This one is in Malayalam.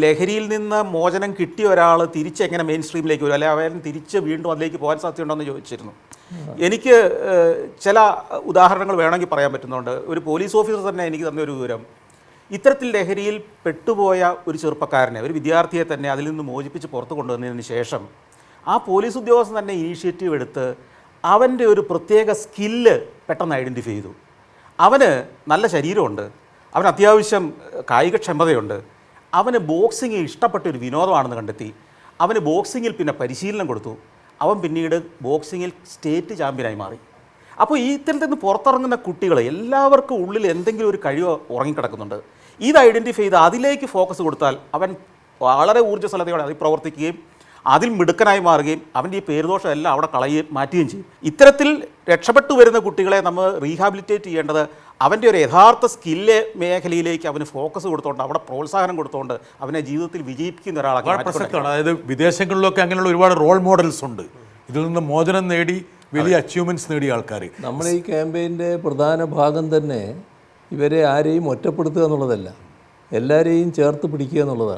ലഹരിയിൽ നിന്ന് മോചനം കിട്ടിയ ഒരാൾ തിരിച്ചെങ്ങനെ മെയിൻ സ്ട്രീമിലേക്ക് വരും, അല്ലെങ്കിൽ അവൻ തിരിച്ച് വീണ്ടും അതിലേക്ക് പോകാൻ സാധ്യതയുണ്ടോ എന്ന് ചോദിച്ചിരുന്നു. എനിക്ക് ചില ഉദാഹരണങ്ങൾ വേണമെങ്കിൽ പറയാൻ പറ്റുന്നുണ്ട്. ഒരു പോലീസ് ഓഫീസർ തന്നെ എനിക്ക് തന്നൊരു വിവരം, ഇത്തരത്തിൽ ലഹരിയിൽ പെട്ടുപോയ ഒരു ചെറുപ്പക്കാരനെ, ഒരു വിദ്യാർത്ഥിയെ തന്നെ അതിൽ നിന്ന് മോചിപ്പിച്ച് പുറത്ത് കൊണ്ടുവന്നതിന് ശേഷം ആ പോലീസ് ഉദ്യോഗസ്ഥൻ തന്നെ ഇനീഷ്യേറ്റീവ് എടുത്ത് അവൻ്റെ ഒരു പ്രത്യേക സ്കില്ല് പെട്ടെന്ന് ഐഡൻറ്റിഫൈ ചെയ്തു. അവന് നല്ല ശരീരമുണ്ട്, അവന് അത്യാവശ്യം കായികക്ഷമതയുണ്ട്, അവന് ബോക്സിങ് ഇഷ്ടപ്പെട്ട ഒരു വിനോദമാണെന്ന് കണ്ടെത്തി. അവന് ബോക്സിങ്ങിൽ പിന്നെ പരിശീലനം കൊടുത്തു. അവൻ പിന്നീട് ബോക്സിങ്ങിൽ സ്റ്റേറ്റ് ചാമ്പ്യനായി മാറി. അപ്പോൾ ഈ ഇത്തരത്തിൽ നിന്ന് പുറത്തിറങ്ങുന്ന കുട്ടികൾ എല്ലാവർക്കും ഉള്ളിൽ എന്തെങ്കിലും ഒരു കഴിവ് ഉറങ്ങിക്കിടക്കുന്നുണ്ട്. ഇത് ഐഡൻറ്റിഫൈ ചെയ്ത് അതിലേക്ക് ഫോക്കസ് കൊടുത്താൽ അവൻ വളരെ ഊർജ്ജസ്വലതയോടെ അതിൽ പ്രവർത്തിക്കുകയും അതിൽ മിടുക്കനായി മാറുകയും അവൻ്റെ ഈ പേരുദോഷം എല്ലാം അവിടെ മാറ്റുകയും ചെയ്യും. ഇത്തരത്തിൽ രക്ഷപ്പെട്ടു വരുന്ന കുട്ടികളെ നമ്മൾ റീഹാബിലിറ്റേറ്റ് ചെയ്യേണ്ടത് അവൻ്റെ ഒരു യഥാർത്ഥ സ്കില്ല് മേഖലയിലേക്ക് അവന് ഫോക്കസ് കൊടുത്തുകൊണ്ട് അവിടെ പ്രോത്സാഹനം കൊടുത്തുകൊണ്ട് അവനെ ജീവിതത്തിൽ വിജയിപ്പിക്കുന്ന ഒരാളാണ്. അതായത് വിദേശങ്ങളിലൊക്കെ അങ്ങനെയുള്ള ഒരുപാട് റോൾ മോഡൽസ് ഉണ്ട്. ഇതിൽ നിന്ന് മോചനം നേടി വലിയ അച്ചീവ്മെൻറ്റ്സ് നേടിയ ആൾക്കാർ. നമ്മൾ ഈ ക്യാമ്പയിൻ്റെ പ്രധാന ഭാഗം തന്നെ ഇവരെ ആരെയും ഒറ്റപ്പെടുത്തുക എന്നുള്ളതല്ല, എല്ലാവരെയും ചേർത്ത് പിടിക്കുക എന്നുള്ളതാണ്.